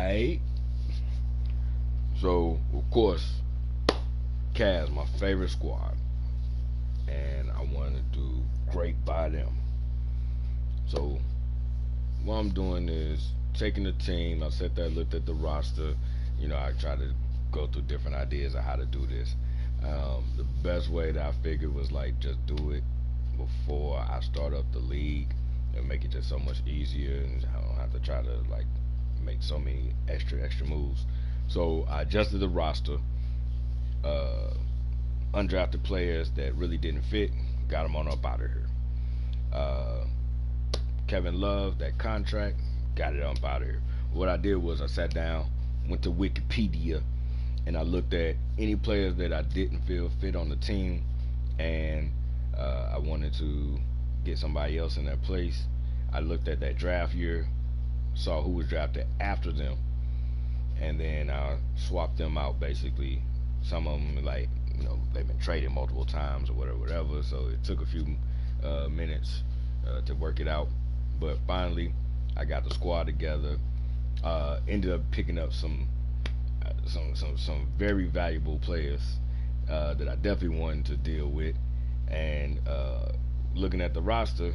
Alright. So, of course, Cavs, my favorite squad. And I wanted to do great by them. So, what I'm doing is taking the team. I sat there, looked at the roster. I try to go through different ideas of how to do this. The best way that I figured was like just do it before I start up the league and make it just so much easier, and I don't have to try to like make so many extra moves. So I adjusted the roster. Undrafted players that really didn't fit, got them on up out of here. Kevin Love, that contract, got it up out of here. What I did was I sat down, went to Wikipedia, and I looked at any players that I didn't feel fit on the team, and I wanted to get somebody else in their place. I looked at that draft year, saw who was drafted after them, and then I swapped them out basically. Some of them, like, they've been traded multiple times or whatever, so it took a few minutes to work it out. But finally, I got the squad together. Ended up picking up some very valuable players that I definitely wanted to deal with. And looking at the roster,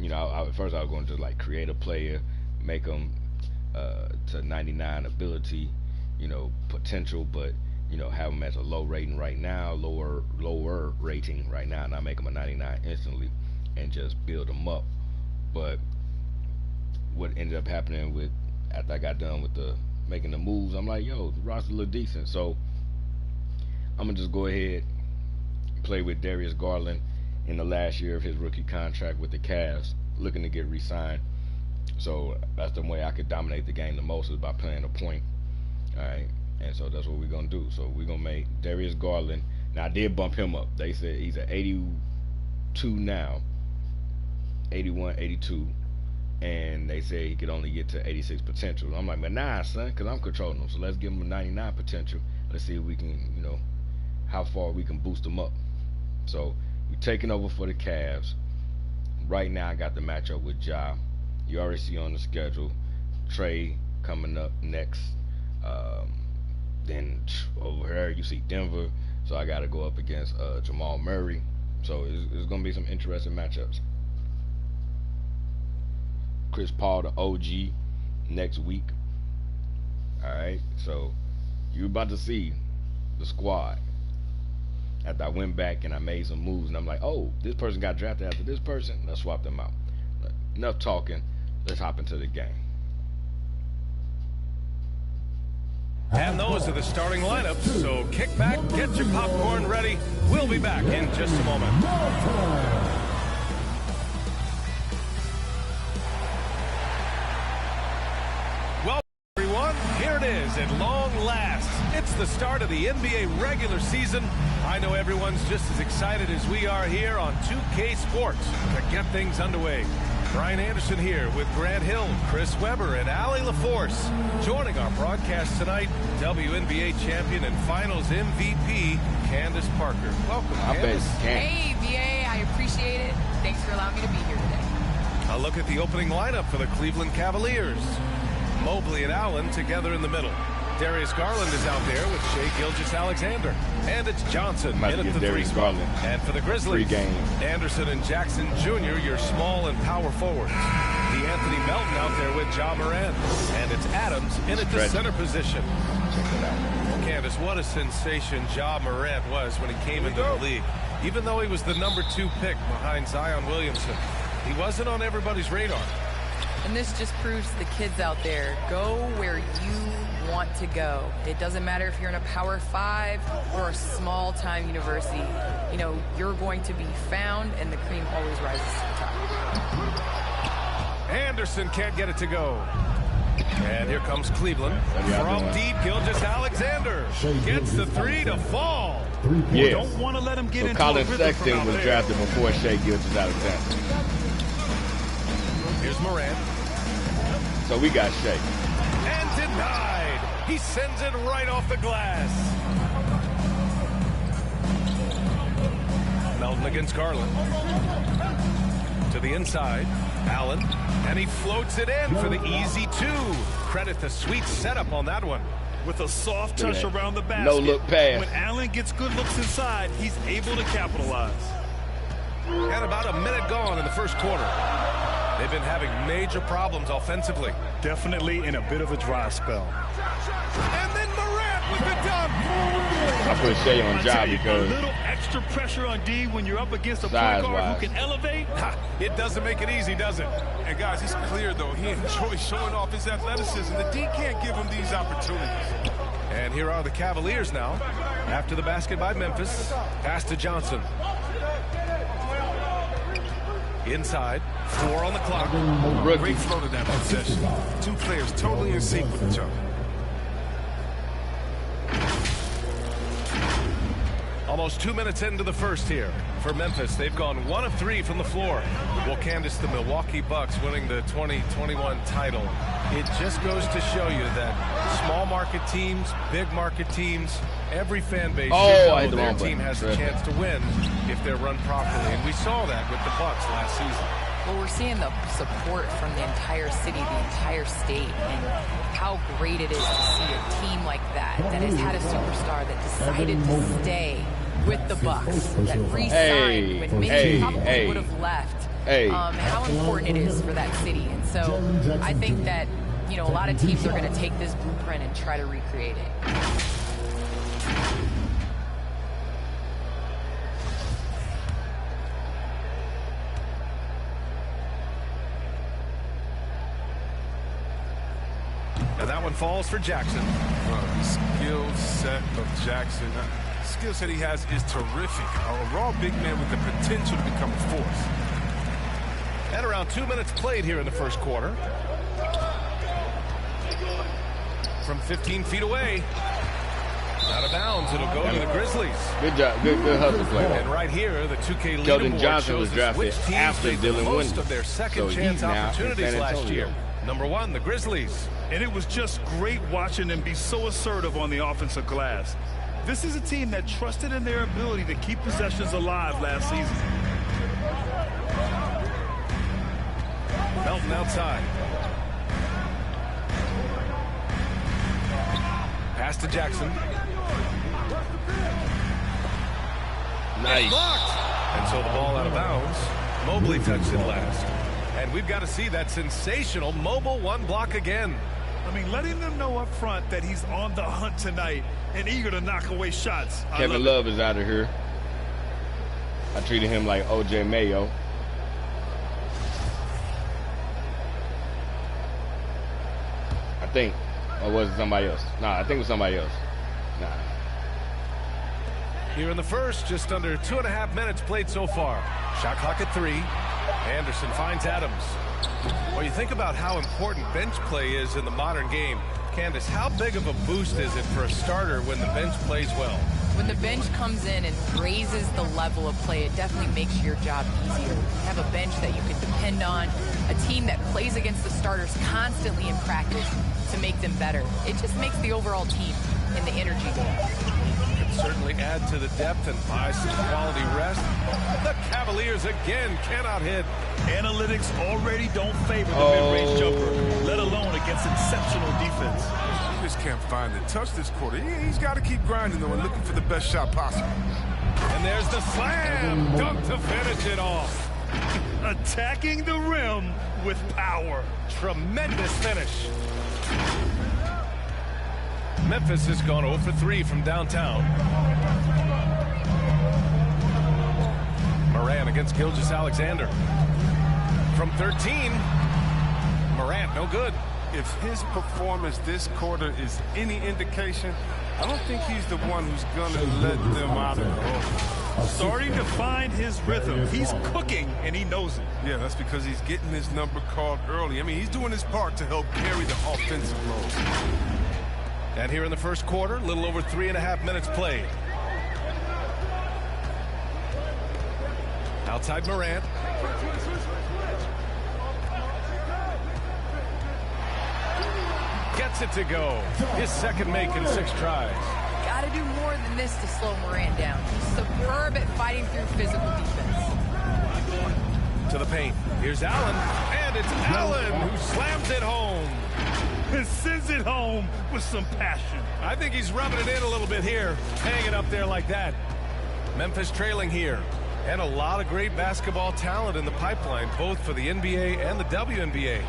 at first I was going to like create a player, make them to 99 ability, potential, but have them as a low rating right now, lower rating right now, and I make them a 99 instantly and just build them up. But what ended up happening with after I got done with the making the moves, I'm like, yo, the roster look decent, so I'm gonna just go ahead and play with Darius Garland in the last year of his rookie contract with the Cavs, looking to get re-signed. So that's the way I could dominate the game the most, is by playing a point. All right, and so that's what we're gonna do. So we're gonna make Darius Garland. Now I did bump him up. They said he's at 82 now, 81, 82. And they say he could only get to 86 potential. I'm like, man, nah, son, because I'm controlling him. So let's give him a 99 potential. Let's see if we can, how far we can boost him up. So we're taking over for the Cavs. Right now, I got the matchup with Ja. You already see on the schedule. Trey coming up next. Then over here, you see Denver. So I got to go up against Jamal Murray. So it's going to be some interesting matchups. Chris Paul, the OG, next week. Alright, so you're about to see the squad. After I went back and I made some moves, and I'm like, oh, this person got drafted after this person, let's swap them out. But enough talking, let's hop into the game. And those are the starting lineups, so kick back, get your popcorn ready. We'll be back in just a moment. At long last, it's the start of the NBA regular season. I know everyone's just as excited as we are here on 2K Sports to get things underway. Brian Anderson here with Grant Hill, Chris Webber, and Allie LaForce. Joining our broadcast tonight, WNBA champion and Finals MVP, Candace Parker. Welcome, Candace. Hey, VA, I appreciate it. Thanks for allowing me to be here today. A look at the opening lineup for the Cleveland Cavaliers. Mobley and Allen together in the middle. Darius Garland is out there with Shai Gilgeous-Alexander. And it's Johnson in at the three spot. And for the Grizzlies, Anderson and Jackson Jr., your small and power forwards. Anthony Melton out there with Ja Morant. And it's Adams in at the center position. Check it out. Candace, what a sensation Ja Morant was when he came into the league. Even though he was the #2 pick behind Zion Williamson, he wasn't on everybody's radar. And this just proves to the kids out there, go where you want to go. It doesn't matter if you're in a Power 5 or a small-time university. You're going to be found, and the cream always rises to the top. Anderson can't get it to go. And here comes Cleveland. From deep, Gilgeous-Alexander gets the three to fall. Yeah. Don't want to let him get into Colin a rhythm Sexton was drafted before Shai Gilgeous-Alexander. Here's Morant. So we got Shai. And denied. He sends it right off the glass. Melton against Garland. To the inside. Allen. And he floats it in for the easy two. credit the sweet setup on that one. With a soft touch around the basket. No look pass. When Allen gets good looks inside, he's able to capitalize. And about a minute gone in the first quarter. They've been having major problems offensively. Definitely in a bit of a dry spell. And then Morant with the dunk. I put Shai on job because a little extra pressure on D when you're up against a point guard who can elevate. It doesn't make it easy, does it? And guys, it's clear though he enjoys showing off his athleticism. The D can't give him these opportunities. And here are the Cavaliers now. After the basket by Memphis. Pass to Johnson. Inside. 4 on the clock. Great flow to that possession. Two players totally in sync with each other. Almost 2 minutes into the first here for Memphis. They've gone 1 of 3 from the floor. Will canvas the Milwaukee Bucks winning the 2021 title. It just goes to show you that small market teams, big market teams, every fan base their team has a chance to win if they're run properly. And we saw that with the Bucks last season. Well, we're seeing the support from the entire city, the entire state, and how great it is to see a team like that has had a superstar that decided to stay with the Bucks, that re-signed when many probably would have left. How important it is for that city. And so I think that, you know, a lot of teams are going to take this blueprint and try to recreate it. And that one falls for Jackson. The skill set of Jackson. The skill set he has is terrific. A raw big man with the potential to become a force. And around 2 minutes played here in the first quarter. From 15 feet away. Out of bounds, it'll go to the Grizzlies. Good job, good hustle play. And right here, the 2K leaderboard Keldon Johnson was shows drafted which teams after made the Dylan most Winders. of their second chance opportunities last year. Number 1, the Grizzlies. And it was just great watching them be so assertive on the offensive glass. This is a team that trusted in their ability to keep possessions alive last season. Melton outside. Pass to Jackson. Nice. Blocked. And so the ball out of bounds. Mobley touched it last. And we've got to see that sensational Mobile one block again. I mean, letting them know up front that he's on the hunt tonight and eager to knock away shots. Kevin Love is out of here. I treated him like OJ Mayo. I think. Or was it somebody else? Nah, I think it was somebody else. Nah. Here in the first, just under 2.5 minutes played so far. Shot clock at 3. Anderson finds Adams. Well, you think about how important bench play is in the modern game. Candace, how big of a boost is it for a starter when the bench plays well? When the bench comes in and raises the level of play, it definitely makes your job easier. You have a bench that you can depend on, a team that plays against the starters constantly in practice to make them better. It just makes the overall team in the energy game. Can certainly add to the depth and buy some quality rest. The Cavaliers again cannot hit. Analytics already don't favor the mid-range jumper, let alone against exceptional defense. He just can't find the touch this quarter. He's got to keep grinding, though, and looking for the best shot possible. And there's the slam dunk to finish it off. Attacking the rim with power. Tremendous finish. Memphis has gone 0 for 3 from downtown. Morant against Gilgeous-Alexander. From 13, Morant no good. If his performance this quarter is any indication, I don't think he's the one who's going to let them out of the hole. Starting to find his rhythm. He's cooking, and he knows it. Yeah, that's because he's getting his number called early. I mean, he's doing his part to help carry the offensive load. And here in the first quarter, a little over 3.5 minutes played. Outside Morant. Gets it to go. His second make in 6 tries. Got to do more than this to slow Morant down. He's superb at fighting through physical defense. To the paint. Here's Allen. And it's Allen who slams it home. and sends it home with some passion. I think he's rubbing it in a little bit here, hanging it up there like that. Memphis trailing here, and a lot of great basketball talent in the pipeline, both for the NBA and the WNBA.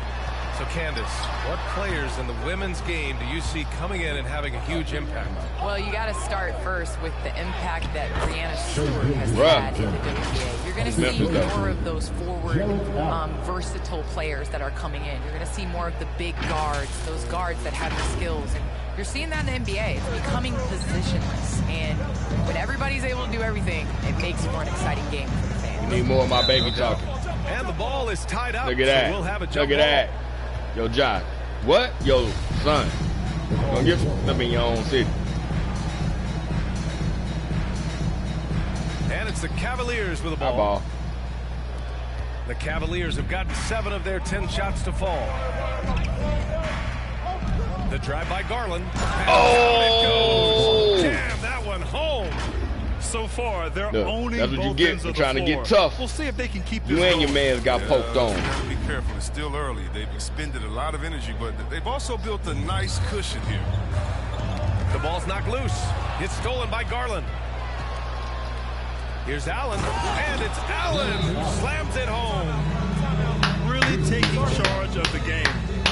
So, Candace, what players in the women's game do you see coming in and having a huge impact? Well, you got to start first with the impact that Brianna Stewart has had in the WNBA. You're going to see more of those forward, versatile players that are coming in. You're going to see more of the big guards, those guards that have the skills. And you're seeing that in the NBA. It's becoming positionless. And when everybody's able to do everything, it makes for an exciting game for the fans. You need more of my baby talking. And the ball is tied up. Look at that. So we'll have a jump Look at that. Yo, Josh. What? Yo, son. Don't get up in your own city. And it's the Cavaliers with the ball. Ball. The Cavaliers have gotten 7 of their 10 shots to fall. The drive by Garland. Oh! Damn, that one home. So far, they're owning that's what both you get ends for of the trying to floor. get tough. We'll see if they can keep this You and your going. man's got poked on. You gotta be careful. It's still early. They've expended a lot of energy, but they've also built a nice cushion here. The ball's knocked loose. It's stolen by Garland. Here's Allen, and it's Allen who slams it home. Really taking charge of the game,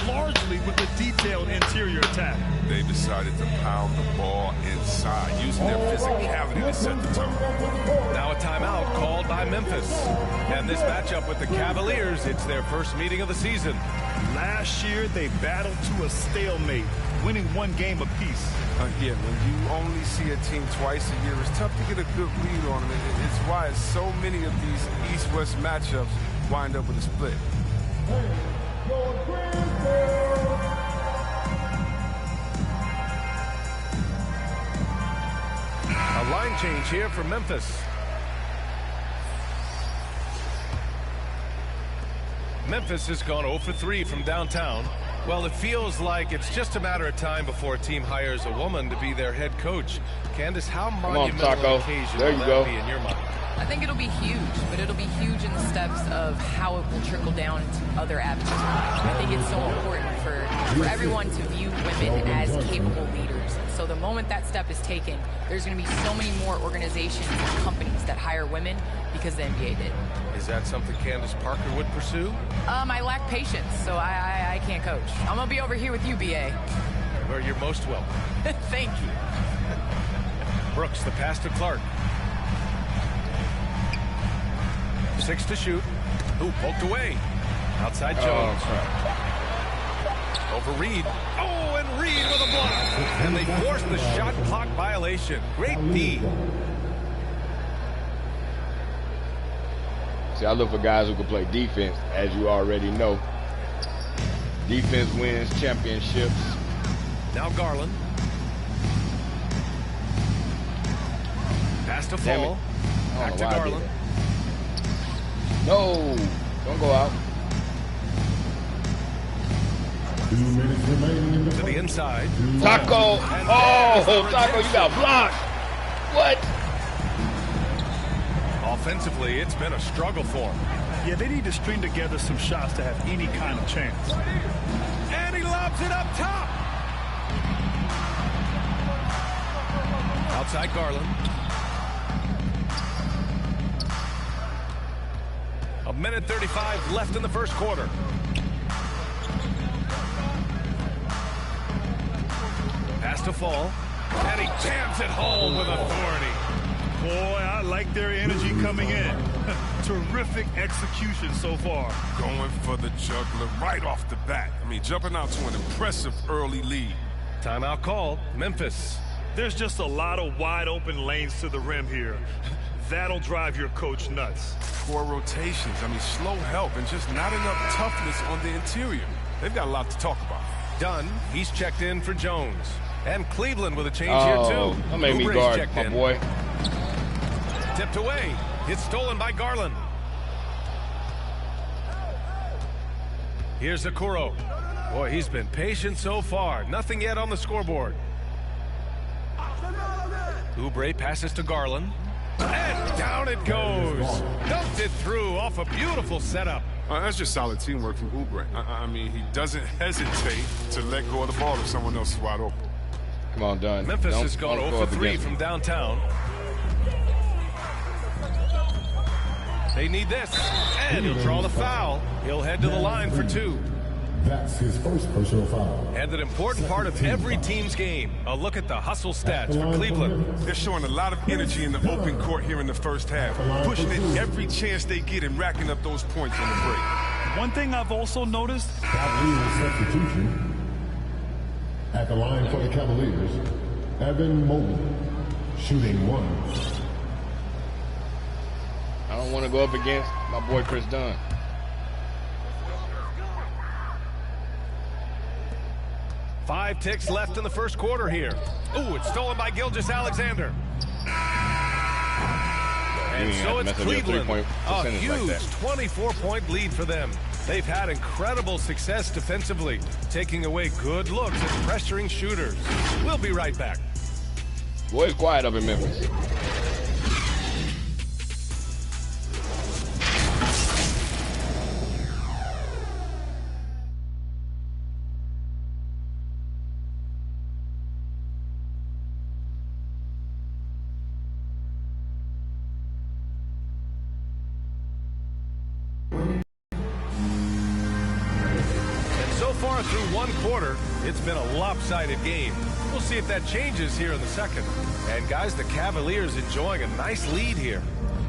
largely with the detailed interior attack. They decided to pound the ball inside, using their physicality to set the tone. Now a timeout called by Memphis. And this matchup with the Cavaliers, it's their first meeting of the season. Last year, they battled to a stalemate, winning 1 game apiece. Again, when you only see a team twice a year, it's tough to get a good read on them. It's why so many of these East-West matchups wind up with a split. A line change here for Memphis. Memphis has gone 0 for 3 from downtown. Well, it feels like it's just a matter of time before a team hires a woman to be their head coach. Candace, how monumental an occasion will that be in your mind? I think it'll be huge, but it'll be huge in the steps of how it will trickle down into other avenues. I think it's so important for everyone to view women as capable leaders. So the moment that step is taken, there's going to be so many more organizations and companies that hire women because the NBA did. Is that something Candace Parker would pursue? I lack patience, so I can't coach. I'm going to be over here with you, BA. Where you're most welcome. Thank you. Brooks, the pass to Clark. 6 to shoot. Ooh, poked away. Outside Jones. Over Reed. Oh, and Reed with a block. And they forced the shot clock violation. Great D. See, I look for guys who can play defense, as you already know. Defense wins championships. Now Garland. Pass to Fall. Back to Garland. No, don't go out. 2 minutes remaining in the To the inside. Taco. Oh, Taco, you got blocked. What? Offensively, it's been a struggle for him. Yeah, they need to string together some shots to have any kind of chance. And he lobs it up top. Outside Garland. A minute 35 left in the first quarter. Pass to Fall. And he jams it home with authority. Boy, I like their energy coming in. Terrific execution so far. Going for the juggler right off the bat. I mean, jumping out to an impressive early lead. Timeout called. Memphis. There's just a lot of wide open lanes to the rim here. That'll drive your coach nuts. Poor rotations. I mean, slow help and just not enough toughness on the interior. They've got a lot to talk about. Dunn, he's checked in for Jones. And Cleveland with a change here, too. That made me Oubre's guard, checked my in. boy. Tipped away. It's stolen by Garland. Here's Okoro. Boy, he's been patient so far. Nothing yet on the scoreboard. Oubre passes to Garland. And down it goes. Dumped it through off a beautiful setup. That's just solid teamwork from Oubre. I mean, he doesn't hesitate to let go of the ball if someone else is wide open. Come on, Dunn. Memphis has gone 0 for 3 from downtown. They need this, and he'll draw the foul. He'll head to the line for 2. That's his first personal foul. And an important part of every team's game. A look at the hustle stats for Cleveland. They're showing a lot of energy in the open court here in the first half, pushing it every chance they get and racking up those points on the break. One thing I've also noticed. Cavaliers substitution. At the line for the Cavaliers, Evan Mobley, shooting 1. I don't want to go up against my boy Chris Dunn. Five ticks left in the first quarter here. Ooh, it's stolen by Gilgeous-Alexander. And so it's Cleveland. A huge 24-point lead for them. They've had incredible success defensively, taking away good looks and pressuring shooters. We'll be right back. Boy, it's quiet up in Memphis. Through one quarter, it's been a lopsided game. We'll see if that changes here in the second. And guys, the Cavaliers enjoying a nice lead here.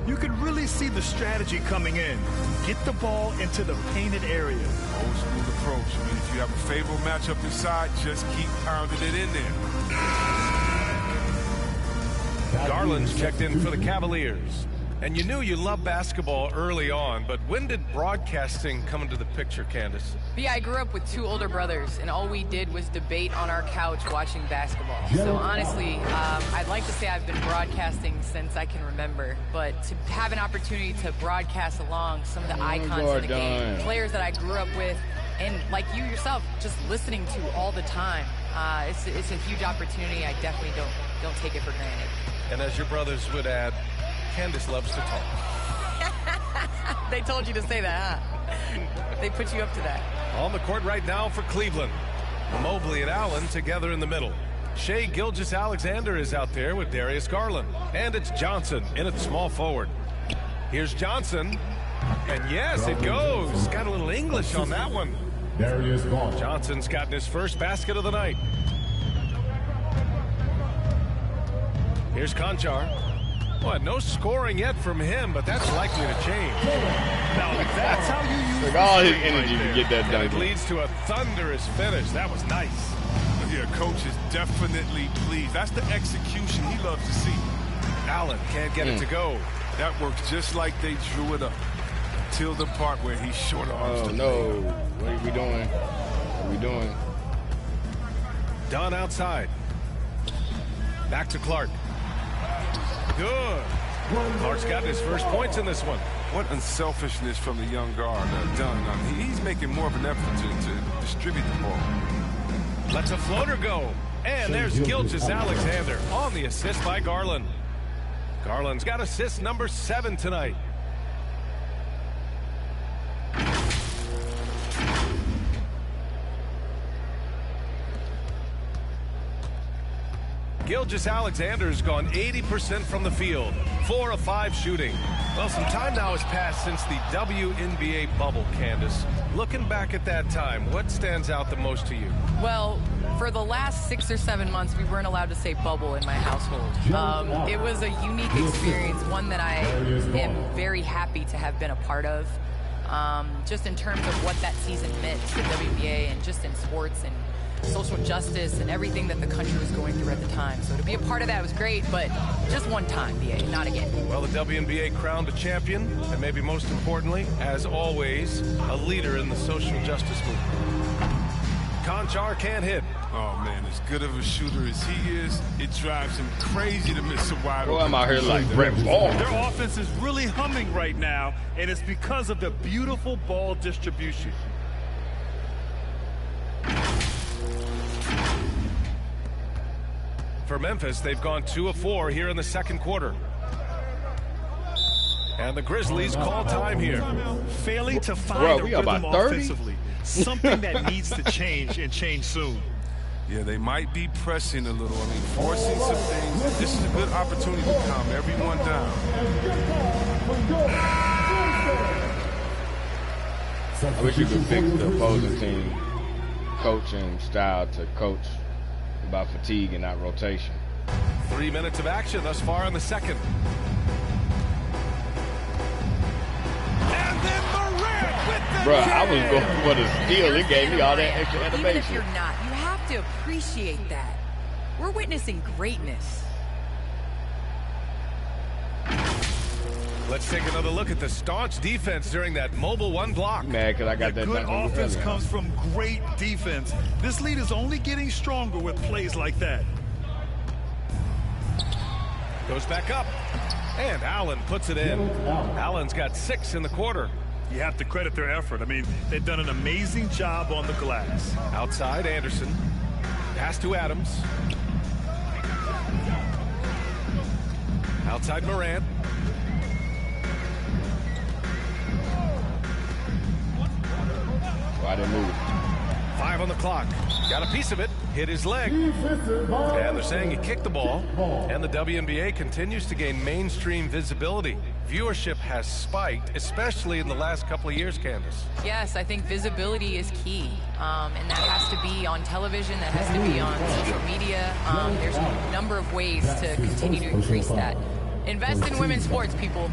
You can really see the strategy coming in. Get the ball into the painted area. Old school approach. I mean, if you have a favorable matchup inside, just keep pounding it in there. Garland's checked in for the Cavaliers. And you knew you loved basketball early on, but when did broadcasting come into the picture, Candace? Yeah, I grew up with 2 older brothers, and all we did was debate on our couch watching basketball. So honestly, I'd like to say I've been broadcasting since I can remember, but to have an opportunity to broadcast along some of the icons in the game, players that I grew up with, and like you yourself, just listening to all the time, it's a huge opportunity. I definitely don't take it for granted. And as your brothers would add, Candace loves to talk. They told you to say that, huh? They put you up to that. On the court right now for Cleveland. Mobley and Allen together in the middle. Shai Gilgeous-Alexander is out there with Darius Garland. And it's Johnson in at small forward. Here's Johnson. And yes, it goes. Got a little English on that one. Darius Garland. Johnson's gotten his first basket of the night. Here's Conchar. Well, no scoring yet from him, but that's likely to change. Now, that's how you use Like all his energy to get that done. It leads to a thunderous finish. That was nice. Yeah, coach is definitely pleased. That's the execution he loves to see. Allen can't get it to go. That works just like they drew it up. Till the part where he's short arms. Oh, no. What are we doing? What are we doing? Dunn outside. Back to Clark. Good. Clark's got his first points in this one. What unselfishness from the young guard, Dunn. He's making more of an effort to distribute the ball. Lets a floater go. And there's Gilgeous-Alexander on the assist by Garland. Garland's got assist number 7 tonight. Gilgeous-Alexander's gone 80% from the field, 4 of 5 shooting. Well, some time now has passed since the WNBA bubble, Candace. Looking back at that time, what stands out the most to you? Well, for the last 6 or 7 months, we weren't allowed to say bubble in my household. It was a unique experience, one that I am very happy to have been a part of. Just in terms of what that season meant to the WNBA and just in sports and social justice and everything that the country was going through at the time. So to be a part of that was great, but just one time, BA, not again. Well, the WNBA crowned a champion, and maybe most importantly, as always, a leader in the social justice movement. Conchar can't hit. Oh, man, as good of a shooter as he is, it drives him crazy to miss a wide open. Boy, I'm out here like Brett Ball. Their offense is really humming right now, and it's because of the beautiful ball distribution. For Memphis, they've gone 2 of 4 here in the second quarter. And the Grizzlies call time here. Failing to find a rhythm about 30? offensively. Something that needs to change and change soon. Yeah, they might be pressing a little. I mean, forcing some things. This is a good opportunity to calm everyone down. I wish you could pick the opposing team coaching style to coach about fatigue and not rotation. 3 minutes of action thus far in the second. And then Morant with the Bruh, I was going for the steal. It gave me all that extra animation. Even if you're not, you have to appreciate that. We're witnessing greatness. Let's take another look at the staunch defense during that mobile one block. Mad because I got that good dunk offense earlier. comes from great defense. This lead is only getting stronger with plays like that. Goes back up. And Allen puts it in. Allen's got 6 in the quarter. You have to credit their effort. I mean, they've done an amazing job on the glass. Outside Anderson. Pass to Adams. Outside Morant. Why didn't move? 5 on the clock. Got a piece of it. Hit his leg. And they're saying he kicked the ball. And the WNBA continues to gain mainstream visibility. Viewership has spiked, especially in the last couple of years, Candace. Yes, I think visibility is key. And that has to be on television, that has to be on social media. There's a number of ways to continue to increase that. Invest in women's sports, people.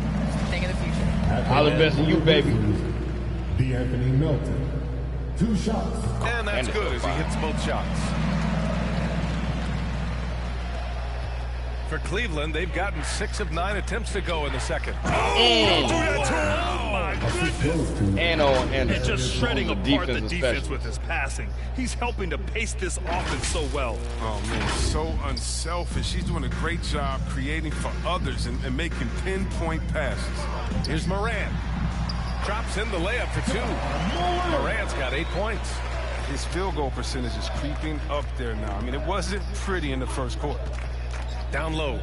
Think of the future. I'll invest in you, baby. D'Anthony Melton. 2 shots. And that's good as he hits both shots. For Cleveland, they've gotten 6 of 9 attempts to go in the second. Oh my goodness. And on Anderson. He's just shredding apart the defense special. with his passing. He's helping to pace this offense so well. Oh, man, so unselfish. He's doing a great job creating for others and making pinpoint passes. Here's Morant. Drops in the layup for 2. Morant's got 8 points. His field goal percentage is creeping up there now. I mean, it wasn't pretty in the first quarter. Down low.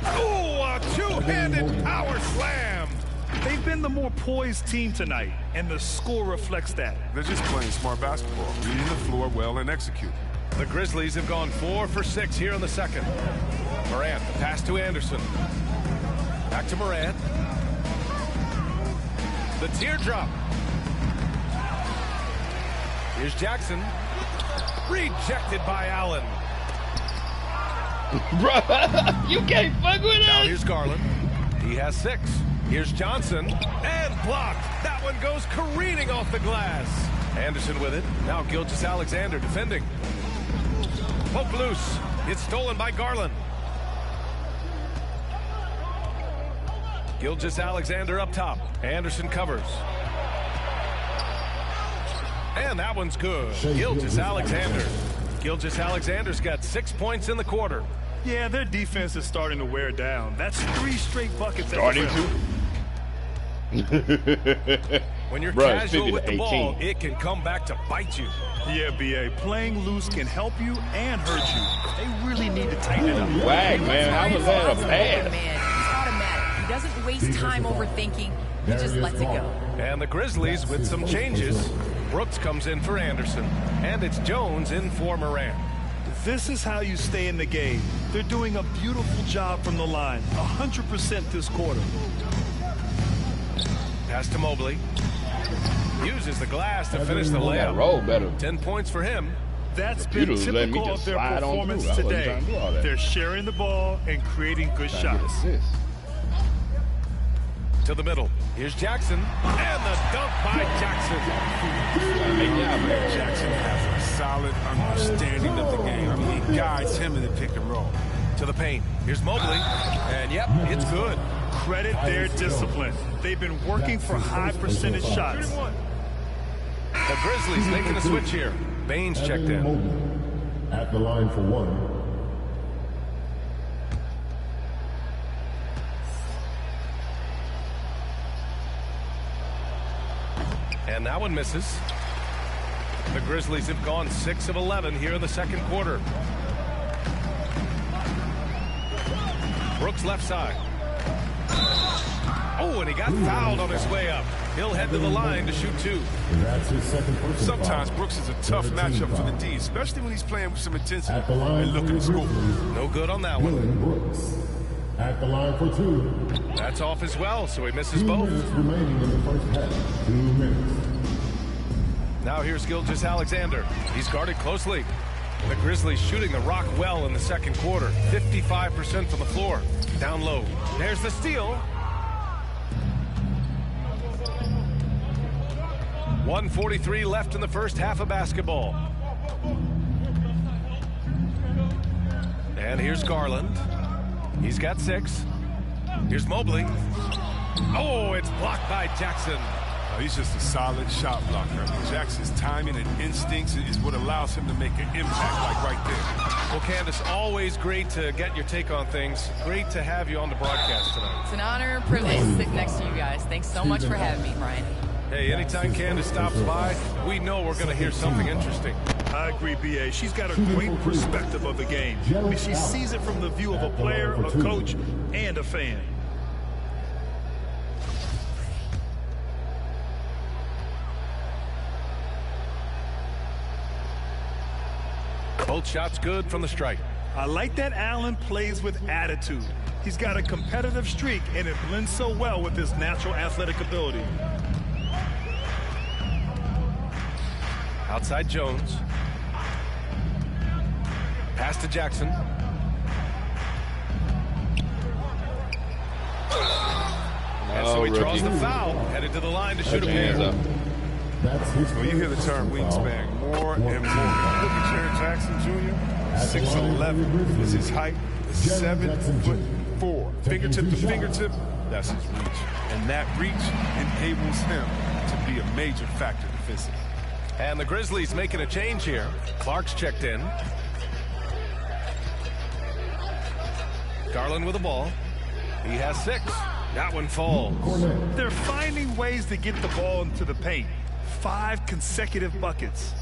Oh, a two-handed power slam. They've been the more poised team tonight, and the score reflects that. They're just playing smart basketball, reading the floor well and executing. The Grizzlies have gone 4 for 6 here in the second. Morant, the pass to Anderson. Back to Morant. The teardrop. Here's Jackson. Rejected by Allen. Bruh, you can't fuck with Now us. here's Garland. He has 6. Here's Johnson. And blocked. That one goes careening off the glass. Anderson with it. Now Gilgeous-Alexander defending. Poke loose. It's stolen by Garland. Gilgeous-Alexander up top. Anderson covers. And that one's good. Gilgeous-Alexander. Gilgeous-Alexander's got 6 points in the quarter. Yeah, their defense is starting to wear down. That's 3 straight buckets. Starting to. When you're Bruh, casual with the 18. ball, it can come back to bite you. Yeah, B.A. Playing loose can help you and hurt you. They really need to tighten it up. Wag, man. How was that a pass? Man, he's automatic. He doesn't waste time overthinking. He just lets it go. And the Grizzlies with some changes. Brooks comes in for Anderson. And it's Jones in for Morant. This is how you stay in the game. They're doing a beautiful job from the line. 100% this quarter. Pass to Mobley. Uses the glass to finish the layup. Roll better. 10 points for him. That's been typical of their performance today. They're sharing the ball and creating good shots. To the middle. Here's Jackson. And the dunk by Jackson. Jackson has a solid understanding of the game. I mean, he guides him in the pick and roll. To the paint. Here's Mobley. And yep, it's good. Credit their discipline. They've been working for high percentage shots. The Grizzlies making a switch here. Baines checked in. Mobley at the line for 1. And that one misses. The Grizzlies have gone 6 of 11 here in the second quarter. Brooks left side. Oh, and he got fouled on his way up. He'll head to the line to shoot 2. That's his second personal Sometimes foul. Brooks is a tough 13 matchup for the foul. D, especially when he's playing with some intensity At the line and looking to for the score. Grizzlies, No good on that one. Dylan Brooks. At the line for 2. That's off as well, so he misses 2 both. minutes remaining in the first half. 2 minutes. Now here's Gilgeous-Alexander. He's guarded closely. The Grizzlies shooting the rock well in the second quarter. 55% from the floor. Down low. There's the steal. 1:43 left in the first half of basketball. And here's Garland. He's got 6. Here's Mobley. Oh, it's blocked by Jackson. He's just a solid shot blocker. Jackson's timing and instincts is what allows him to make an impact like right there. Well, Candace, always great to get your take on things. Great to have you on the broadcast tonight. It's an honor and privilege to sit next to you guys. Thanks so much for having me, Brian. Hey, anytime Candace stops by, we know we're going to hear something interesting. I agree, B.A. She's got a great perspective of the game. I mean, she sees it from the view of a player, a coach, and a fan. Both shots good from the stripe. I like that Allen plays with attitude. He's got a competitive streak, and it blends so well with his natural athletic ability. Outside Jones. Pass to Jackson. And so he draws the foul, headed to the line to shoot a pair. That's his Well, you hear the term wingspan more and more. Look at Jarrett Jackson Jr. 6'11" is his height. 7'4". Fingertip to fingertip, that's his reach. And that reach enables him to be a major factor defensively. And the Grizzlies making a change here. Clark's checked in. Garland with the ball. He has 6. That one falls. They're finding ways to get the ball into the paint. 5 consecutive buckets.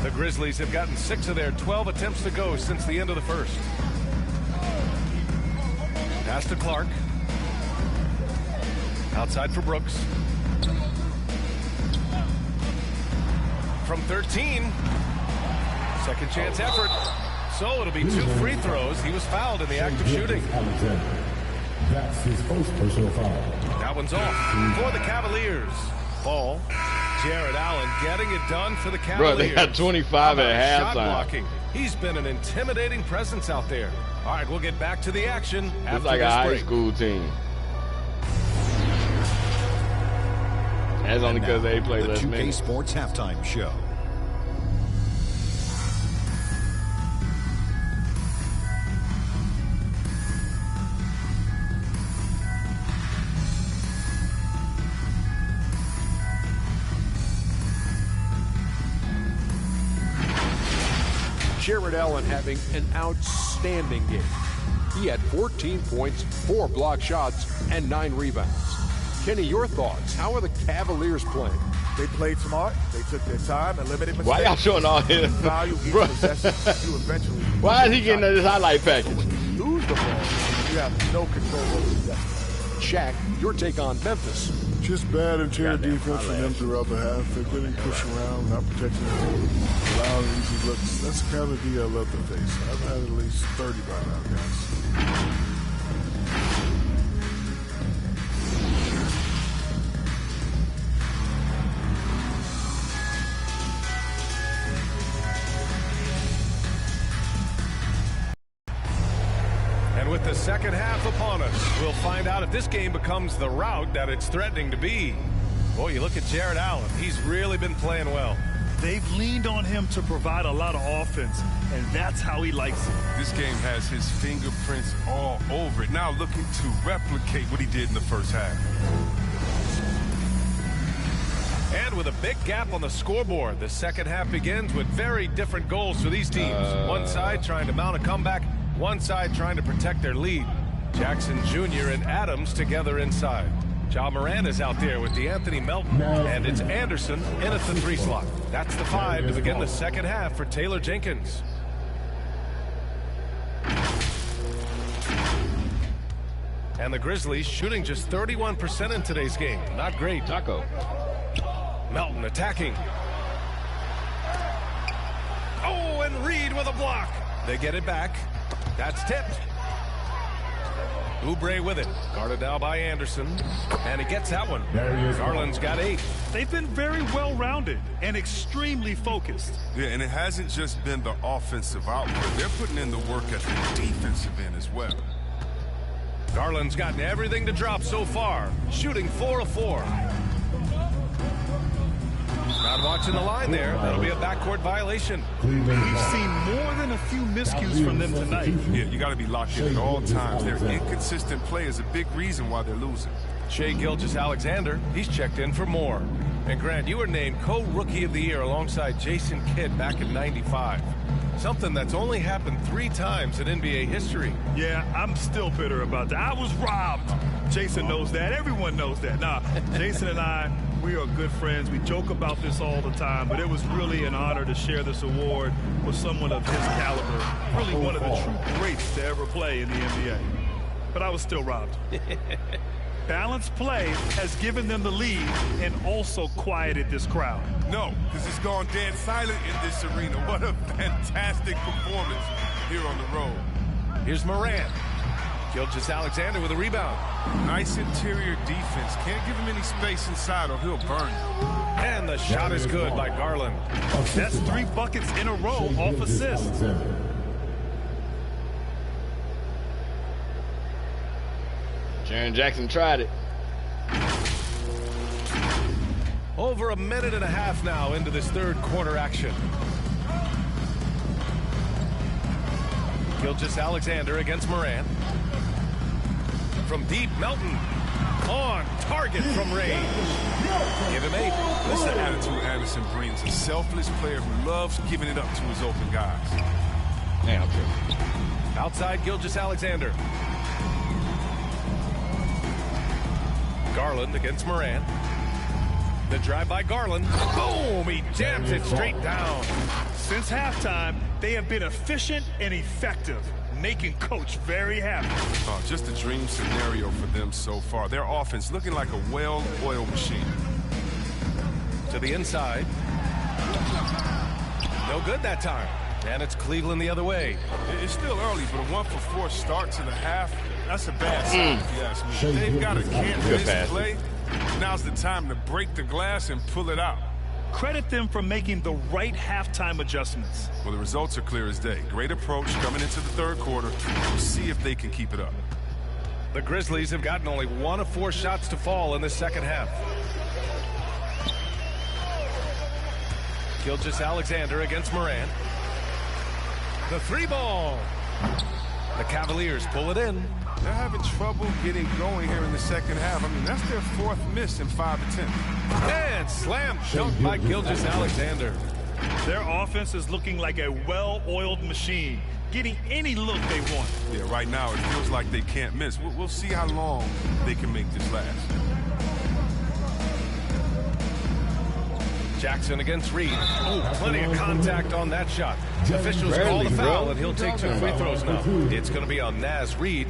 The Grizzlies have gotten 6 of their 12 attempts to go since the end of the first. Pass to Clark. Outside for Brooks. From 13. Second chance effort. So it'll be 2 free throws. He was fouled in the act of shooting. That's his first personal foul. That one's off for the Cavaliers. Ball. Jarrett Allen getting it done for the Cavaliers. Bro, they got 25 at Shot halftime. blocking. He's been an intimidating presence out there. All right, we'll get back to the action after It's like a this high break. school team. That's only because they play the less 2K minutes. Sports Halftime Show. Jarrett Allen having an outstanding game. He had 14 points, 4 block shots, and 9 rebounds. Kenny, your thoughts? How are the Cavaliers playing? They played smart. They took their time and limited mistakes. Why y'all showing all his? Value each Bro. possession. You eventually. Why is he getting this highlight package? When you lose the ball, you have no control over the destiny. Shaq, your take on Memphis. Just bad interior defense from them throughout the half. They're getting pushed around, not protecting them, allowing easy looks. That's the kind of D I love to face. I've had at least 30 by now, guys. And with the second half upon us, we'll find out if this game becomes the rout that it's threatening to be. Boy, you look at Jarrett Allen. He's really been playing well. They've leaned on him to provide a lot of offense, and that's how he likes it. This game has his fingerprints all over it. Now looking to replicate what he did in the first half. And with a big gap on the scoreboard, the second half begins with very different goals for these teams. One side trying to mount a comeback, one side trying to protect their lead. Jackson Jr. and Adams together inside. Ja Morant is out there with DeAnthony Melton, and it's Anderson in at the 3 slot. That's the 5 to begin the second half for Taylor Jenkins. And the Grizzlies shooting just 31% in today's game. Not great. Taco. Melton attacking. Oh, and Reed with a block. They get it back. That's tipped. Oubre with it. Guarded now by Anderson. And he gets that one. Garland's got 8. They've been very well-rounded and extremely focused. Yeah, and it hasn't just been the offensive output. They're putting in the work at the defensive end as well. Garland's gotten everything to drop so far. Shooting 4 of 4. Not watching the line there. That'll be a backcourt violation. We've seen more than a few miscues from them tonight. Yeah, you got to be locked in at all times. Their inconsistent play is a big reason why they're losing. Shai Gilgeous-Alexander, he's checked in for more. And Grant, you were named co-rookie of the year alongside Jason Kidd back in '95. Something that's only happened 3 times in NBA history. Yeah, I'm still bitter about that. I was robbed. Jason knows that. Everyone knows that. Nah, Jason and I, we are good friends. We joke about this all the time, but it was really an honor to share this award with someone of his caliber. Really one of the true greats to ever play in the NBA. But I was still robbed. Balanced play has given them the lead and also quieted this crowd. No, because it's gone dead silent in this arena. What a fantastic performance here on the road. Here's Morant. Gilgeous-Alexander with a rebound. Nice interior defense. Can't give him any space inside or he'll burn you. And the shot is good by Garland. That's 3 buckets in a row off assists. Jaren Jackson tried it. Over a minute and a half now into this 3rd quarter action. Gilgeous-Alexander against Morant. From deep, Melton. On target from range. Give him 8. This is the attitude Anderson brings. A selfless player who loves giving it up to his open guys. Man, I'm tripping. Outside Gilgeous-Alexander. Garland against Morant. The drive by Garland. Boom! He jams it straight down. Since halftime, they have been efficient and effective, making Coach very happy. Oh, just a dream scenario for them so far. Their offense looking like a well-oiled machine. To the inside. No good that time. And it's Cleveland the other way. It's still early, but a 1-for-4 start to the half, that's a bad sign, if you ask me. They've got a can't-miss play. Now's the time to break the glass and pull it out. Credit them for making the right halftime adjustments. Well, the results are clear as day. Great approach coming into the 3rd quarter. We'll see if they can keep it up. The Grizzlies have gotten only 1 of 4 shots to fall in the 2nd half. Gilgeous-Alexander against Morant. The 3-ball. The Cavaliers pull it in. They're having trouble getting going here in the 2nd half. I mean, that's their 4th miss in 5 attempts. And slam dunk by Gilgeous-Alexander. Their offense is looking like a well-oiled machine, getting any look they want. Yeah, right now it feels like they can't miss. We'll see how long they can make this last. Jackson against Reed. Oh, plenty of contact on that shot. Officials call the foul, and he'll take 2 free throws now. It's going to be on Naz Reed.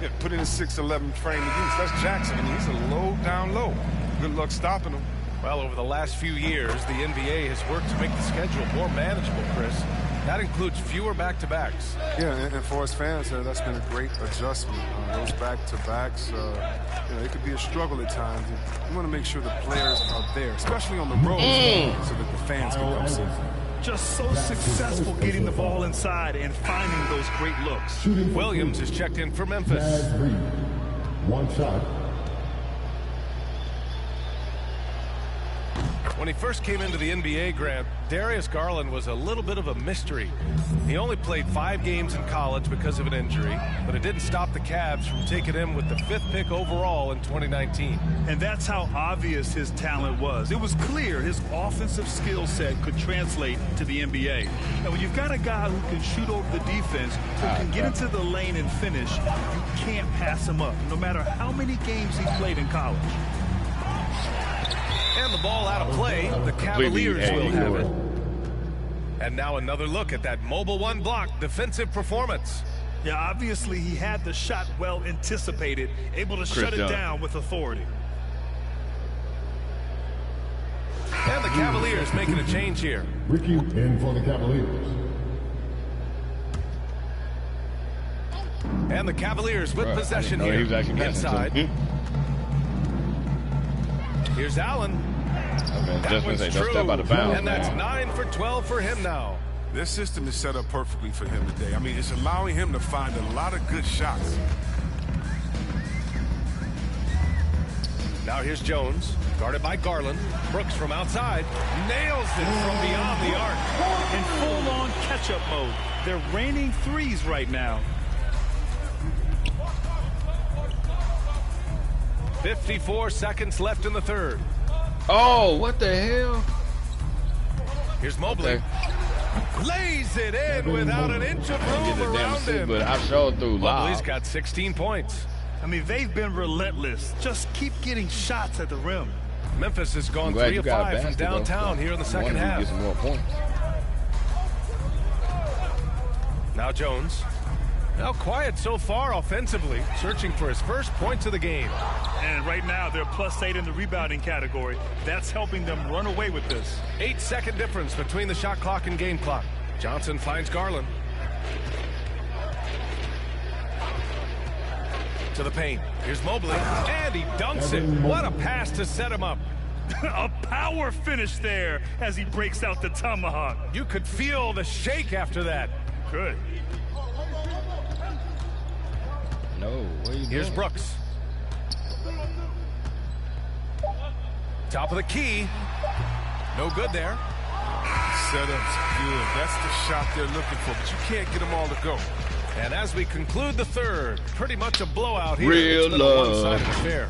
Yeah, put in a 6'11" frame to use. That's Jackson. I mean, he's a low down low. Good luck stopping him. Well, over the last few years, the NBA has worked to make the schedule more manageable, Chris. That includes fewer back-to-backs. Yeah, and for us fans, that's been a great adjustment. Those back-to-backs, it could be a struggle at times. You want to make sure the players are there, especially on the road, so that the fans can come see. Just so successful getting the ball inside and finding those great looks. Williams is checked in for Memphis. 1 shot. When he first came into the NBA, Grant, Darius Garland was a little bit of a mystery. He only played 5 games in college because of an injury, but it didn't stop the Cavs from taking him with the 5th pick overall in 2019. And that's how obvious his talent was. It was clear his offensive skill set could translate to the NBA. And when you've got a guy who can shoot over the defense, who can get into the lane and finish, you can't pass him up, no matter how many games he played in college. And the ball out of play. The Cavaliers will have it. And now another look at that mobile 1 block defensive performance. Yeah, obviously he had the shot well anticipated, able to shut it down with authority. And the Cavaliers making a change here. Ricky in for the Cavaliers. And the Cavaliers with possession here. He was actually inside. Here's Allen. That one's true. Step out of bounds. And that's 9 for 12 for him now. This system is set up perfectly for him today. I mean, it's allowing him to find a lot of good shots. Now here's Jones, guarded by Garland. Brooks from outside, nails it from beyond the arc. In full-on catch-up mode. They're raining threes right now. 54 seconds left in the third. Oh, what the hell? Here's Mobley. Okay. Lays it in without an inch of room around him. But I showed through live. Mobley's got 16 points. I mean, they've been relentless. Just keep getting shots at the rim. Memphis has gone 3 of 5 from downtown here in the second half. Get some more points. Now Jones. Now quiet so far offensively, searching for his first points of the game. And right now they're +8 in the rebounding category. That's helping them run away with this. 8-second difference between the shot clock and game clock. Johnson finds Garland. To the paint. Here's Mobley. And he dunks it. What a pass to set him up. A power finish there as he breaks out the tomahawk. You could feel the shake after that. Good. No, what are you Here's doing? Brooks. Top of the key. No good there. Setup's good. That's the shot they're looking for, but you can't get them all to go. And as we conclude the third, pretty much a blowout here. Real it's been love. a one-sided affair.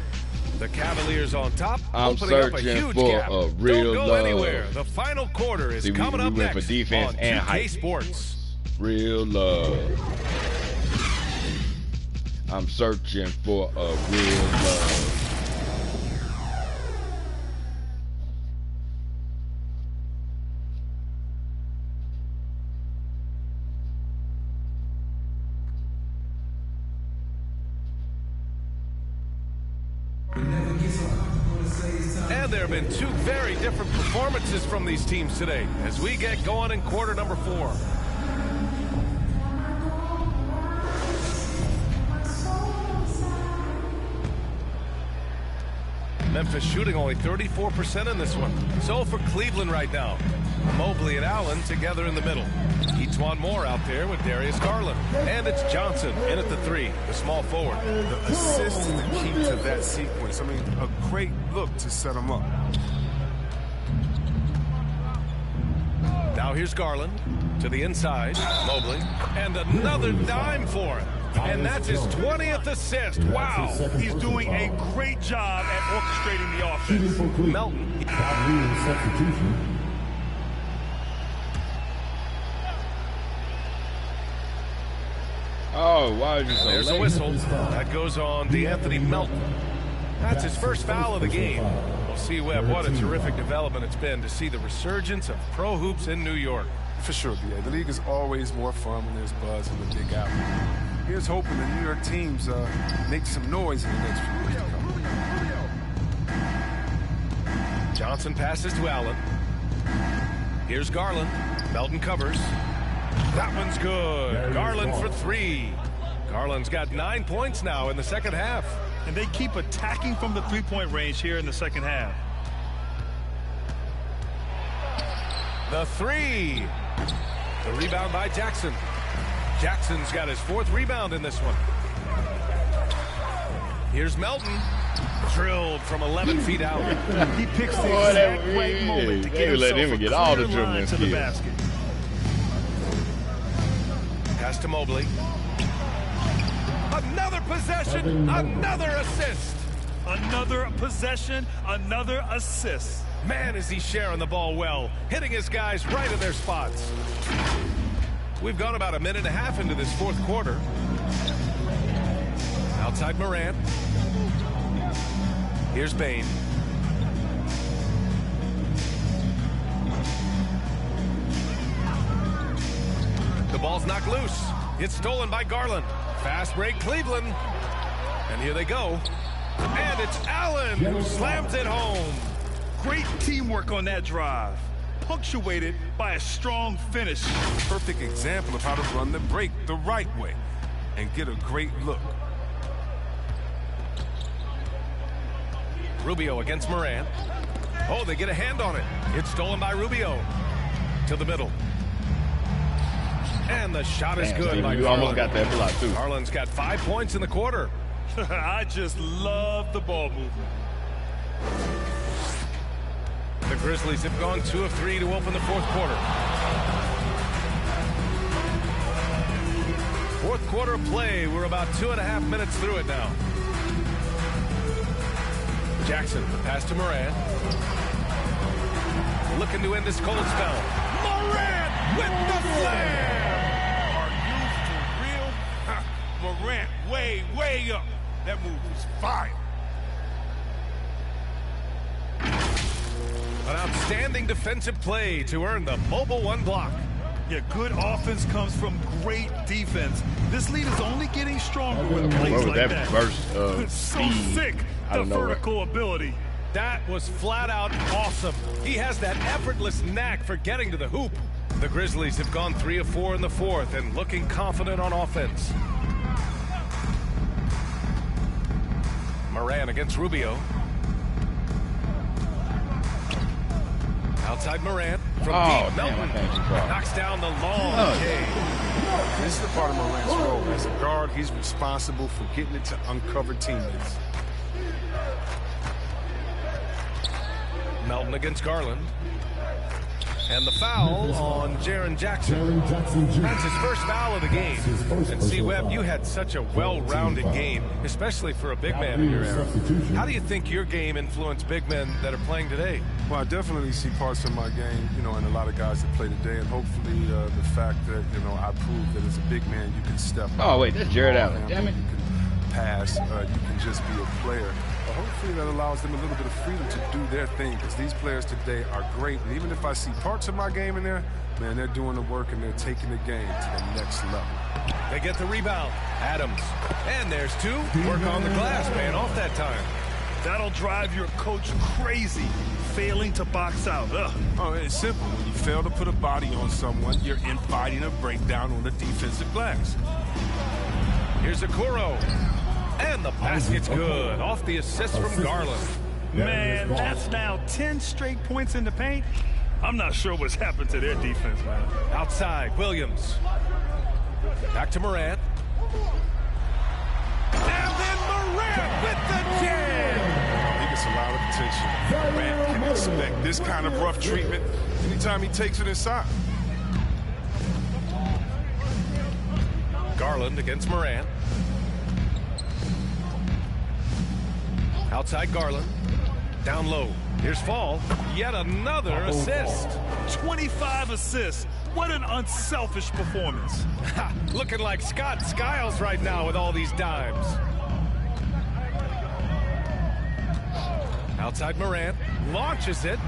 The Cavaliers on top, I'm opening up a searching huge for gap. a real Don't go love. anywhere. The final quarter is coming up went next for defense on and 2K height. Sports. Real love. I'm searching for a real love. And there have been two very different performances from these teams today as we get going in quarter number 4. Memphis shooting only 34% in this one. So for Cleveland right now, Mobley and Allen together in the middle. Each more out there with Darius Garland. And it's Johnson in at the 3, the small forward. The assist is the key to that sequence. I mean, a great look to set them up. Now here's Garland to the inside. Mobley. And another dime for him. And that's his 20th assist. Wow. He's doing a great job at orchestrating the offense. Melton. Cavaliers substitution. Oh, why did you say There's a whistle. That goes on DeAnthony Melton. That's his first foul of the game. We'll see, Webb, what a terrific development it's been to see the resurgence of pro hoops in New York. For sure, B.A. The league is always more fun when there's buzz in the Big Apple. Here's hoping the New York teams make some noise in the next few years to come. Johnson passes to Allen. Here's Garland. Melton covers. That one's good. Garland for 3. Garland's got 9 points now in the second half. And they keep attacking from the three-point range here in the second half. The 3. The rebound by Jackson. Jackson's got his 4th rebound in this one. Here's Melton. Drilled from 11 feet out. He picks the exact right moment to get himself him get a all the clear line dribbling to the skills. basket. Pass to Mobley. Another possession, another assist. Another possession, another assist. Man, is he sharing the ball well, hitting his guys right in their spots. We've gone about a minute and a half into this 4th quarter. Outside Morant. Here's Bain. The ball's knocked loose. It's stolen by Garland. Fast break Cleveland. And here they go. And it's Allen who slams it home. Great teamwork on that drive, punctuated by a strong finish. Perfect example of how to run the break the right way and get a great look. Rubio against Morant. Oh, they get a hand on it. It's stolen by Rubio. To the middle. And the shot is good by Garland. You almost got that block, too. Garland's got 5 points in the quarter. I just love the ball movement. The Grizzlies have gone 2 of 3 to open the fourth quarter. Fourth quarter of play. We're about 2.5 minutes through it now. Jackson, pass to Morant. Looking to end this cold spell. Morant with the flare! Are you for real? Morant way up. That move was fire. An outstanding defensive play to earn the mobile 1 block. Yeah, good offense comes from great defense. This lead is only getting stronger with plays like that. It's so sick, the vertical ability. That was flat out awesome. He has that effortless knack for getting to the hoop. The Grizzlies have gone 3 of 4 in the fourth and looking confident on offense. Morant against Rubio. Outside Morant from deep. Melton knocks down the long K. This is the part of Morant's role. As a guard, he's responsible for getting it to uncover teammates. Melton against Garland. And the foul on Jaren Jackson. That's his first foul of the game. And see, Webb, you had such a well-rounded game, especially for a big man in your era. How do you think your game influenced big men that are playing today? Well, I definitely see parts of my game, you know, and a lot of guys that play today, and hopefully the fact that, you know, I proved that as a big man you can step up. Oh, wait, that's Jarrett Allen. Damn it. You can pass. You can just be a player. But hopefully that allows them a little bit of freedom to do their thing, because these players today are great. And even if I see parts of my game in there, man, they're doing the work and they're taking the game to the next level. They get the rebound. Adams. And there's 2. Work on the glass, man, off that time. That'll drive your coach crazy, failing to box out. Oh, it's simple. When you fail to put a body on someone, you're inviting a breakdown on the defensive glass. Here's Okoro. And the basket's good. Off the assist from Garland. Man, that's now 10 straight points in the paint. I'm not sure what's happened to their defense, man. Outside, Williams. Back to Morant. And then Morant with the jam. I think it's a lot of potential. Morant can expect this kind of rough treatment anytime he takes it inside. Garland against Morant. Outside Garland. Down low. Here's Fall. Yet another assist. 25 assists. What an unselfish performance. Looking like Scott Skiles right now with all these dimes. Outside Morant. Launches it.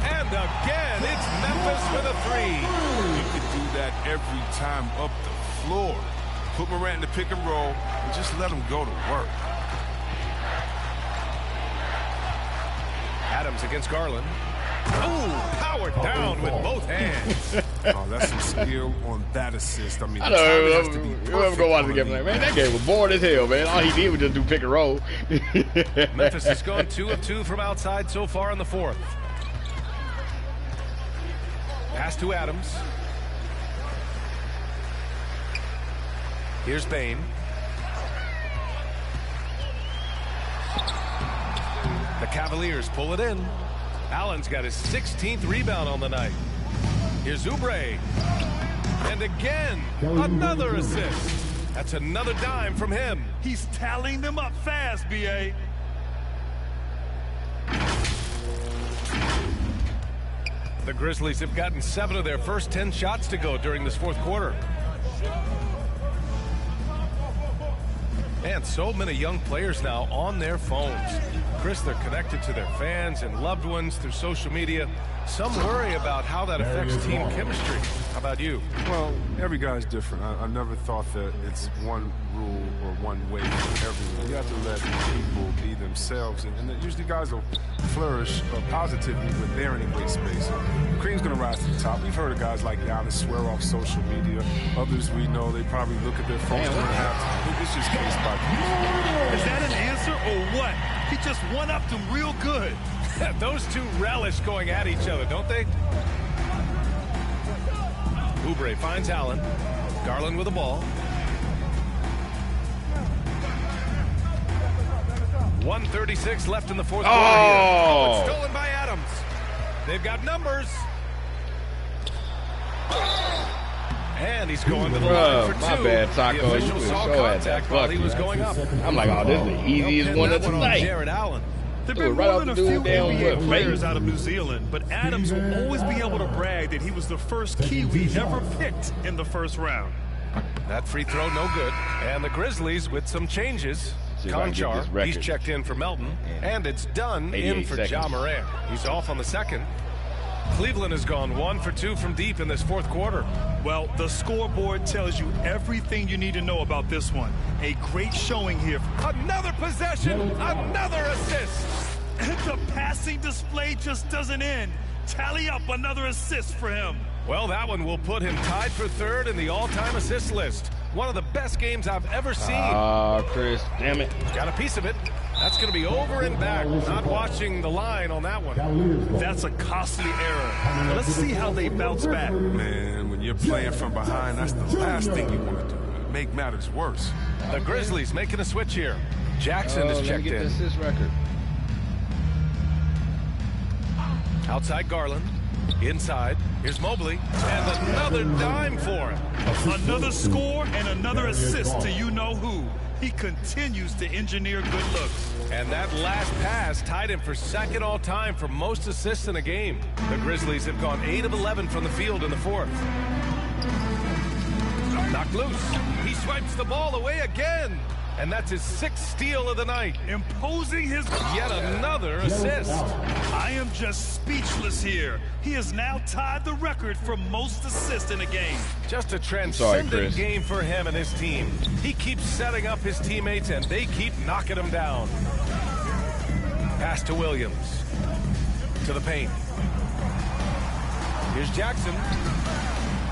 And again, it's Memphis with a 3. You could do that every time up the floor. Put Morant in the pick and roll and just let him go to work. Adams against Garland. Oh, powered down with both hands. Oh, that's some skill on that assist. I mean, I know whoever go watch the game, like, man, that game was bored as hell, man. All he did was just do pick and roll. Memphis has gone 2 of 2 from outside so far in the fourth. Pass to Adams. Here's Bain. The Cavaliers pull it in. Allen's got his 16th rebound on the night. Here's Oubre. And again, another assist. That's another dime from him. He's tallying them up fast, B.A. The Grizzlies have gotten 7 of their first 10 shots to go during this fourth quarter. And so many young players now on their phones. Chris, they're connected to their fans and loved ones through social media. Some worry about how that affects team chemistry. How about you? Well, every guy's different. I never thought that it's one rule or one way for everyone. You have to let people be themselves, and usually guys will flourish positively when they're in a great space. Cream's going to rise to the top. We've heard of guys like Giannis swear off social media. Others we know, they probably look at their phones during halftime. It's just case by case. Is that an answer or what? He just one-upped him real good. Those two relish going at each other, don't they? Oubre finds Allen. Garland with the ball. 1:36 left in the fourth quarter here. Oh, it's stolen by Adams. They've got numbers. And he's going to the line for two. My bad, Taco. The official saw contact while he was going up. I'm like, oh, this is the easiest one of the night. Jarrett Allen. There have been more than a few NBA players out of New Zealand, but Adams will always be able to brag that he was the first Kiwi ever picked in the first round. That free throw no good. And the Grizzlies with some changes. Conchar, he's checked in for Melton. And it's done in for Ja Morant. He's off on the second. Cleveland has gone 1 for 2 from deep in this fourth quarter. Well, the scoreboard tells you everything you need to know about this one. A great showing here. Another possession, another assist. The passing display just doesn't end. Tally up another assist for him. Well, that one will put him tied for third in the all-time assist list. One of the best games I've ever seen. Oh, Chris, damn it. Got a piece of it. That's going to be over and back. Not watching the line on that one. That's a costly error. Let's see how they bounce back. Man, when you're playing from behind, that's the last thing you want to do. Make matters worse. The Grizzlies making a switch here. Jackson is checked in. Assist record. Outside Garland. Inside. Here's Mobley. And another dime for him. Another score and another assist to you-know-who. He continues to engineer good looks. And that last pass tied him for second all-time for most assists in a game. The Grizzlies have gone 8 of 11 from the field in the fourth. Knocked loose. He swipes the ball away again. And that's his 6th steal of the night. Imposing his... Yet another assist. I am just speechless here. He has now tied the record for most assists in a game. Just a transcendent game for him and his team. He keeps setting up his teammates, and they keep knocking him down. Pass to Williams. To the paint. Here's Jackson.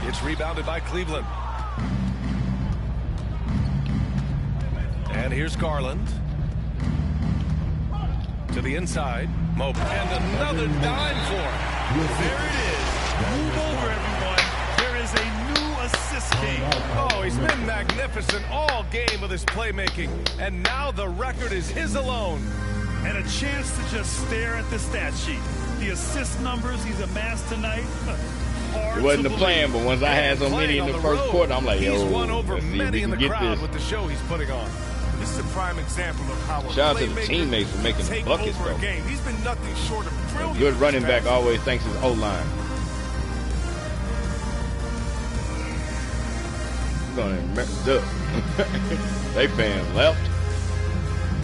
It's rebounded by Cleveland. And here's Garland. To the inside. Mobley. And another dime for him. There it is. Move over, everyone. There is a new assist king. Oh, he's been magnificent all game with his playmaking. And now the record is his alone. And a chance to just stare at the stat sheet. The assist numbers he's amassed tonight. It wasn't the plan, but once I had so many in the first quarter, I'm like, yo, he's won over many in the crowd this. With the show he's putting on. This is a prime example of how a shout out to the teammates for making the buckets, though. He's been nothing short of brilliant. Good running back always thanks his O-line. They fans left.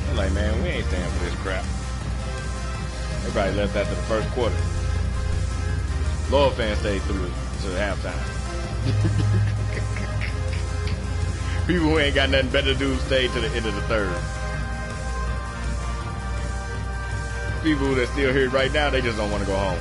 They're like, man, we ain't staying for this crap. They probably left after the first quarter. Loyal fans stayed through to the halftime. People who ain't got nothing better to do stay to the end of the third. People that still here right now, they just don't want to go home.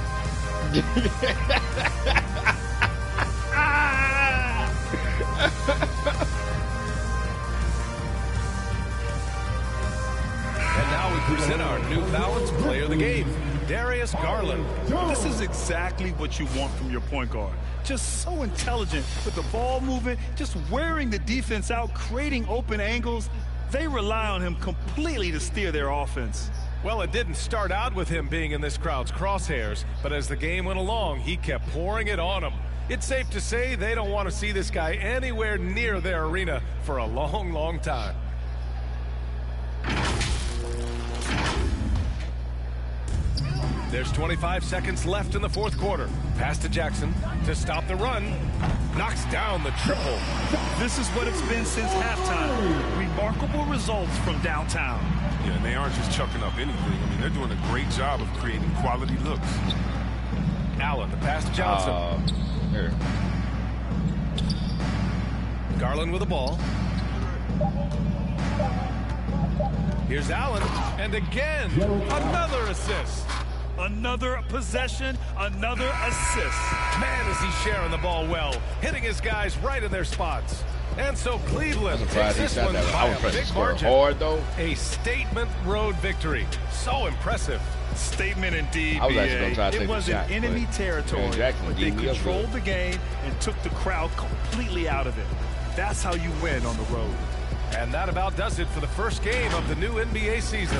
And now we present our New Balance player of the game, Darius Garland. This is exactly what you want from your point guard. Just so intelligent with the ball movement, just wearing the defense out, creating open angles. They rely on him completely to steer their offense. Well, it didn't start out with him being in this crowd's crosshairs, but as the game went along, he kept pouring it on them. It's safe to say they don't want to see this guy anywhere near their arena for a long, long time. There's 25 seconds left in the fourth quarter. Pass to Jackson to stop the run. Knocks down the triple. This is what it's been since halftime. Remarkable results from downtown. Yeah, and they aren't just chucking up anything. I mean, they're doing a great job of creating quality looks. Allen, the pass to Johnson. Here. Garland with the ball. Here's Allen, and again, another assist. Another possession, another assist. Man, is he sharing the ball well, hitting his guys right in their spots. And so Cleveland takes this one by a big margin. Hard, though. A statement road victory. So impressive. Statement indeed, I was actually gonna try to it take was the shot, an enemy territory, but they controlled the game and took the crowd completely out of it. That's how you win on the road. And that about does it for the first game of the new NBA season.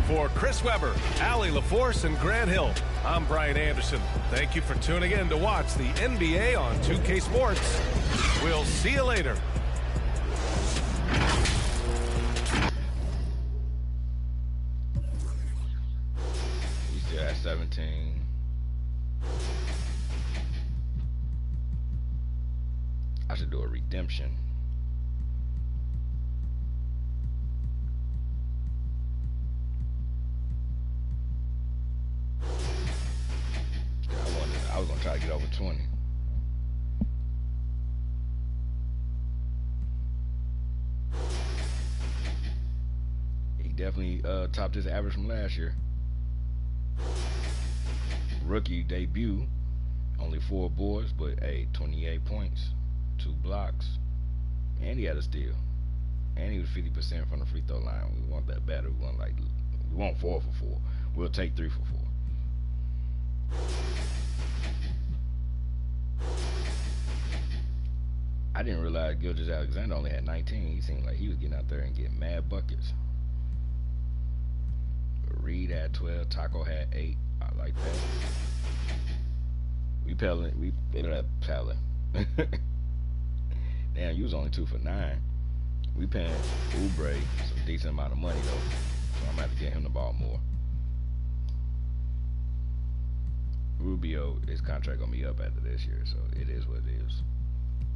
For Chris Webber, Allie LaForce, and Grant Hill, I'm Brian Anderson. Thank you for tuning in to watch the NBA on 2K Sports. We'll see you later. We still at 17. I should do a redemption. I was gonna try to get over 20. He definitely topped his average from last year. Rookie debut, only 4 boards, but 28 points, 2 blocks, and he had a steal, and he was 50% from the free throw line. We want that better. We want 4 for 4. We'll take 3 for 4. I didn't realize Gilgeous-Alexander only had 19. He seemed like he was getting out there and getting mad buckets. Reed had 12. Taco had 8. I like that. We ended up pelling. Damn, you was only 2 for 9. We paying Oubre some decent amount of money though, so I'm gonna have to get him the ball more. Rubio, his contract gonna be up after this year, so it is what it is.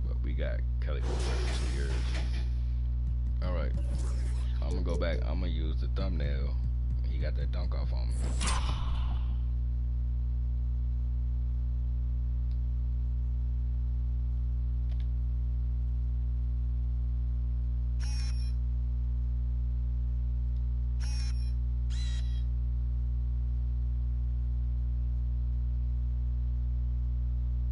But we got Kelly Oubre for 2 years. All right, I'm gonna go back. I'm gonna use the thumbnail. He got that dunk off on me.